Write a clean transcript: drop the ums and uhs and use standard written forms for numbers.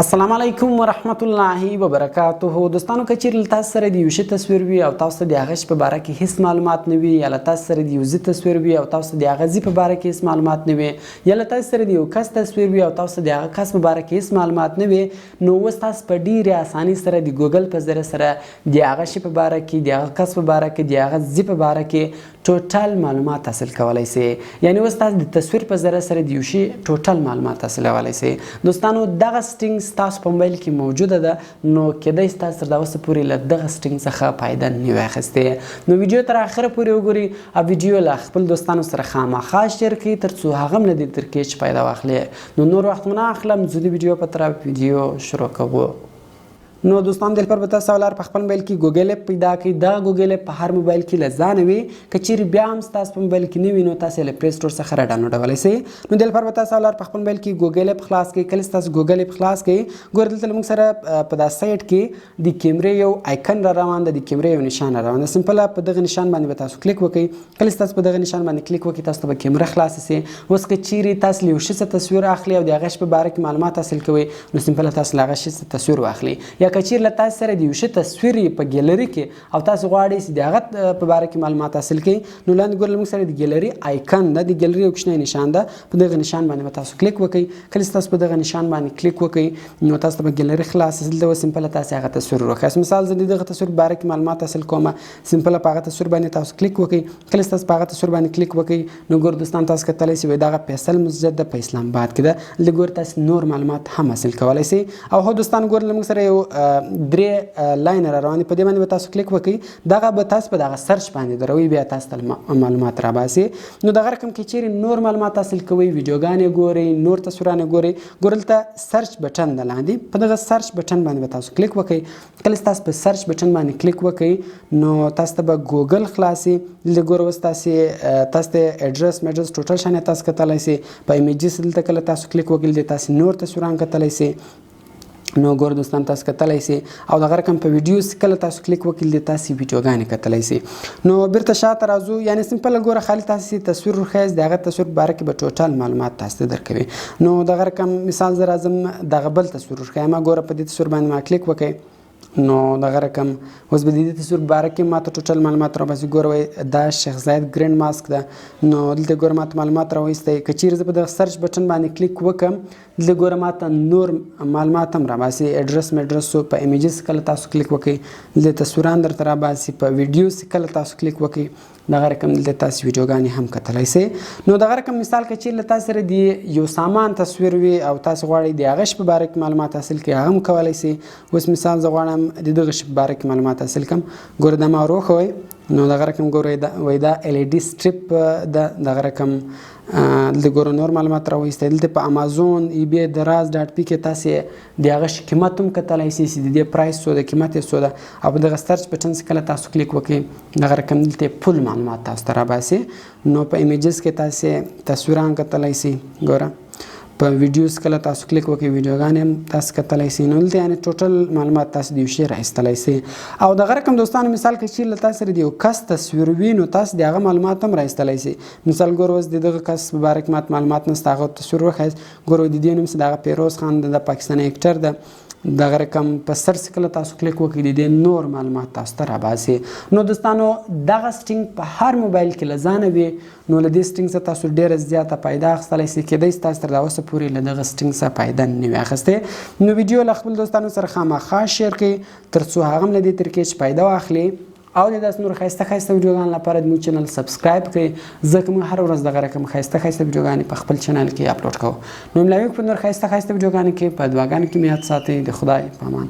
السلام علیکم ورحمت الله وبرکاته. دوستانو که چیرې تاسو سره د یو شي تصویر وي او تاسو د هغه شي په باره کې هیڅ معلومات نه وي، یا له تاسو سره د یو ځای تصویر وي او تاسو د هغه ځای په باره کې هیڅ معلومات نه وي، یا له تاسو سره د یو کس تصویر وي او تاسو د هغه کس په باره کې هیڅ معلومات نه وي، نو اوس تاسو په ډیرې اسانۍ سره د ګوګل په ذریعه سره د هغه شي په باره کې، د هغه کس په باره کې، د هغه ځای په باره کې ټوټل معلومات حاصل کولی شئ. یعنی اوس تاسو د تصویر په ذریعه سره د یو شي ټوټل معلومات حاصلولی شئ. دوستانو دغه سټینګ ستاسو په موبایل کې موجوده ده، نو کیدای شي تاسو تر اوسه پورې له دغه سټینګ څخه فایده نه وي اخیستې. نو ویډیو تر اخره پورې وګورئ او ویډیو له خپل دوستانو سره خامخا شیر کړئ تر څو هغه هم له دې ترکیې چې فایده واخلي. نو نور وخت مو نه اخلم، زه د ویډیو په طرف ویډیو شروع کوو. نو دوستان دلپاره به تاسو اولار په خپل موبایل کې ګوګل اپ پیدا کړئ. دا ګوګل اپ په هر موبایل کې له ځانه وي، که چیرې بیا هم ستاسو په موبایل کې نه وي نو تاسو یې له پلی سټور څخه راډاونلوډولی شئ. نو دلپاره به تاسو اولار په خپل موبایل کې ګوګل اپ خلاص کړئ. کله چې تاسو ګوګل اپ خلاص کړئ، ګورئ دلته موږ سره په دا سایټ کې د کیمرې یو آیکن را روان ده، د کیمرې یو نشان را روان ده. سمپله په دغه نشان باندې به تاسو کلیک وکړئ. کله چې تاسو په دغه نشان باندې کلیک وکړئ، تاسو ته به کیمره خلاصه شي. اوس که چیرې تاسو له یو شي څخه تصویر اخلي او د هغه شي په باره کې معلومات حاصل کوئ، نو سمپله تاسو له هغه شي څخه تصویر واخلئ. یا که چیرې له تاسو سره د یو شي تصویر په ګیلري کې او تاسو غواړئ چې د هغه په باره کې معلومات حاصل کړئ، نو لاندې ګورئ موږ سره د ګیلري آیکن ده، د ګیلري یو کوچنی نشان ده. په دغه نشان باندې به تاسو کلیک وکړئ. کله چې تاسو په دغه نشان باندې کلیک وکړئ، نو تاسو ته به ګیلري خلاصه شي. دلته سمپله تاسو هغه تصویر وکړئ. مثال زه د دغه تصویر په باره کې معلومات حاصل کوم، سمپله په هغه تصویر باندې تاسو کلیک وکړئ. کله چې تاسو په هغه تصویر باندې کلیک وکړئ، نو ګور دوستان تاسو کتلی شئ دغه فیصل مسجد ده په اسلام آباد کې ده. دلته ګور تاسو نور معلومات هم حاصل کولی شئ. او هو دوستان ګور موږ سره یو درې لاین را روان دي، په دې باندې به تاسو کلیک وکړئ. دغه به تاسو په دغه سرچ باندې دروي، بیا تاسو ته معلومات راباسي. نو دغه رقم کې چیرې نور معلومات حاصل کوئ، ویډیوګانې ګورئ، نور تصویرانې ګورئ، ګورئ دلته سرچ بټن ده لاندې، په دغه سرچ بټن باندې به تاسو کلیک وکړئ. کله چې تاسو په سرچ بټن باندې کلیک وکړئ، نو تاسو ته به ګوګل خلاصي. دلته ګورئ اوس تاسو ته اډرس میډرس ټوټل شان تاسو کتلی شئ. په ایمیجز دلته کله تاسو کلیک وکړئ، تاسو نور تصویران کتلی شئ. نو ګور دوستان تاسو کتلی شئ. او دغه رقم په ویډیوز کله تاسو کلیک وکړئ، تاسو ویډیوګانې کتلی شئ. نو بیرته شاته راځو. یعنې سمپله ګوره خالي تاسو تصویر ورښیاست، د هغه تصویر په باره کې به ټوټل معلومات تاسو ته درکوي. نو دغه رقم مثال زه راځم دغه بل تصویر ورښیم. ګوره په دې تصویر باندې ما کلیک وکړئ، نو دغه رقم اوس به د دې تصویر په باره کې ما ته ټوټل معلومات راباسي. ګوره دا شیخ زاید ګرینډ ماسک ده. نو دلته ګوره ما ته معلومات راوایستی. که چیرې زه په دغه سرچ بټن باندې کلیک وکړم، دلته ګوره ما ته نور معلومات هم راباسي. اډرس میډرس په ایمیجز کله تاسو کلیک وکړئ، دلته تصویران درته راباسي. په ویډیوز کله تاسو کلیک وکړئ، دغه رقم دلته تاسو ویډیوګانې هم کتلی شئ. نو دغه رقم مثال که چیرې له تاسو سره د یو سامان تصویر وي او تاسو غواړئ د هغه شي په باره کې معلومات حاصل کړئ، هغه هم کولی شئ. اوس مثال زه غواړم د دغه شي په باره کې معلومات حاصل کړم. ګوره دا ما وروښوئ. نو دغه رقم ګوره وایي دا ایل ای ډي سټریپ ده. دغه رقم دلته ګوره نور معلومات راوایستی. دلته په امازون، ای بی، دراز ډاټ پي کې تاسې د هغه شي قیمت هم کتلی شئ چې د دې پرایس څو ده، قیمت یې څو ده. او په دغه سرچ بټن چې کله تاسو کلیک وکړئ، دغه رقم دلته فل معلومات تاسو ته راباسي. نو په ایمیجز کې تاسې تصویران کتلی شئ. ګوره په ویډیوز کله تاسو کلیک وکړئ، ویډیوګانې هم تاسو کتلی شئ. نو دلته یعنې ټوټل معلومات تاسو د یو شي راایستلی شئ. او دغه رقم دوستانو مثال که چیرې له تاسو سره د یو کس تصویر وي، نو تاسو د هغه معلومات هم راایستلی شئ. مثال ګوره اوس د دغه کس په باره کې ماته معلومات نشته، هغه تصویر وښایست. ګوره د دې نوم څه د هغه پیروز خان ده، د پاکستاني اکټر ده. دغه رقم په سرچ کله تاسو کلیک وکړئ، د دې نور معلومات تاسو ته راباسي. نو دوستانو دغه سټینګ په هر موبایل کې له ځانه وي، نو له دې سټینګ څخه تاسو ډېره زیاته فایده اخیستلی شئ. کیدای شي تاسو تر اوسه پورې له دغه سټینګ څخه فایده نه وي اخیستې. نو ویډیو له خپل دوستانو سره خامخا شیر کړئ تر څو هغه هم له دې ترکیې چې فایده واخلي. او د داسې نور ښایسته ښایسته ویډیوګانو لپاره زموږ چینل سبسکرایب کړئ، ځکه موږ هره ورځ دغه رقم ښایسته ښایسته ویډیوګانې په خپل چینل کې اپلوډ کوو. نو ملاوي په نور ښایسته ښایسته ویډیوګانو کې په دعاګانو کې مې یاد ساتئ. د خدای په امان.